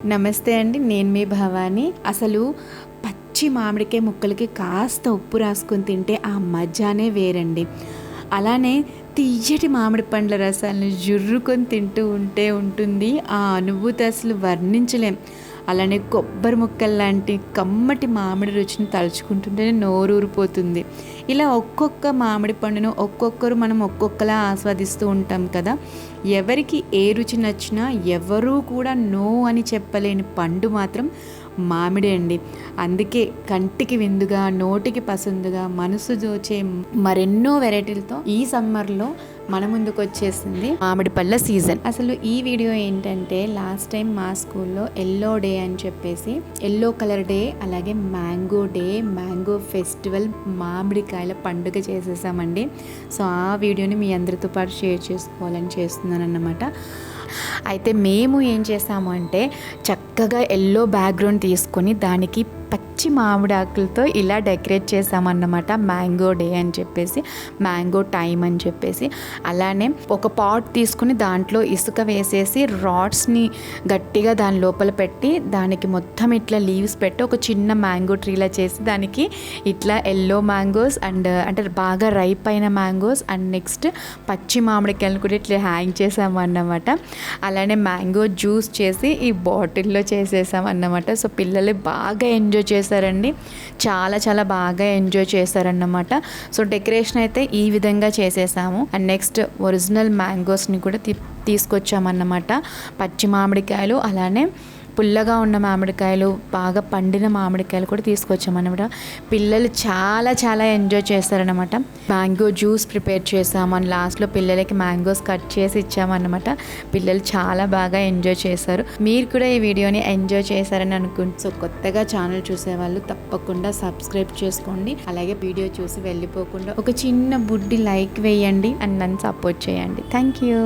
నమస్తే అండి, నేను మీ భవాని. అసలు పచ్చి మామిడికాయ ముక్కలకి కాస్త ఉప్పు రాసుకొని తింటే ఆ మజానే వేరండి. అలానే తియ్యటి మామిడి పండ్ల రసాలను జుర్రుకొని తింటూ ఉంటే ఉంటుంది ఆ అనుభూతి అసలు వర్ణించలేం. అలానే కొబ్బరి ముక్కలు లాంటి కమ్మటి మామిడి రుచిని తలుచుకుంటుంటేనే నోరూరిపోతుంది. ఇలా ఒక్కొక్క మామిడి పండును ఒక్కొక్కరు మనం ఒక్కొక్కలా ఆస్వాదిస్తూ ఉంటాం కదా. ఎవరికి ఏ రుచి నచ్చినా ఎవరూ కూడా నో అని చెప్పలేని పండు మాత్రం మామిడి అండి. అందుకే కంటికి విందుగా, నోటికి పసందుగా, మనసు దోచే మరెన్నో వెరైటీలతో ఈ సమ్మర్లో మన ముందుకు వచ్చేసింది మామిడి పళ్ళ సీజన్. అసలు ఈ వీడియో ఏంటంటే, లాస్ట్ టైం మా స్కూల్లో ఎల్లో డే అని చెప్పేసి ఎల్లో కలర్ డే, అలాగే మ్యాంగో డే, మ్యాంగో ఫెస్టివల్, మామిడికాయల పండుగ చేసేసామండి. సో ఆ వీడియోని మీ అందరితో పాటు షేర్ చేసుకోవాలని చేస్తున్నాను అన్నమాట. అయితే మేము ఏం చేసాము అంటే, చక్కగా ఎల్లో బ్యాక్గ్రౌండ్ తీసుకొని దానికి పచ్చి మామిడి ఆకులతో ఇలా డెకరేట్ చేసామన్నమాట. మ్యాంగో డే అని చెప్పేసి, మ్యాంగో టైం అని చెప్పేసి. అలానే ఒక పాట్ తీసుకుని దాంట్లో ఇసుక వేసేసి రాడ్స్ని గట్టిగా దాని లోపల పెట్టి దానికి మొత్తం ఇట్లా లీవ్స్ పెట్టి ఒక చిన్న మ్యాంగో ట్రీలా చేసి దానికి ఇట్లా ఎల్లో మ్యాంగోస్ అండ్ అంటే బాగా రైప్ అయిన మ్యాంగోస్ అండ్ నెక్స్ట్ పచ్చి మామిడికాయలు కూడా ఇట్లా హ్యాంగ్ చేసాము అన్నమాట. అలానే మ్యాంగో జ్యూస్ చేసి ఈ బాటిల్లో చేసేసాం అన్నమాట. సో పిల్లలు బాగా ఎంజాయ్ చేశారండి, చాలా బాగా ఎంజాయ్ చేశారన్నమాట. సో డెకరేషన్ అయితే ఈ విధంగా చేసేసాము. అండ్ నెక్స్ట్ ఒరిజినల్ మ్యాంగోస్ని కూడా తీసుకొచ్చామన్నమాట. పచ్చి మామిడికాయలు, అలానే పుల్లగా ఉన్న మామిడికాయలు, బాగా పండిన మామిడికాయలు కూడా తీసుకొచ్చామన్నమాట. పిల్లలు చాలా ఎంజాయ్ చేస్తారనమాట. మ్యాంగో జ్యూస్ ప్రిపేర్ చేసాము అండ్ లాస్ట్లో పిల్లలకి మ్యాంగోస్ కట్ చేసి ఇచ్చామన్నమాట. పిల్లలు చాలా బాగా ఎంజాయ్ చేశారు. మీరు కూడా ఈ వీడియోని ఎంజాయ్ చేశారని అనుకుంటు. సో కొత్తగా ఛానల్ చూసేవాళ్ళు తప్పకుండా సబ్స్క్రైబ్ చేసుకోండి. అలాగే వీడియో చూసి వెళ్ళిపోకుండా ఒక చిన్న బుడ్డి లైక్ వేయండి అండ్ నన్ను సపోర్ట్ చేయండి. Thank you.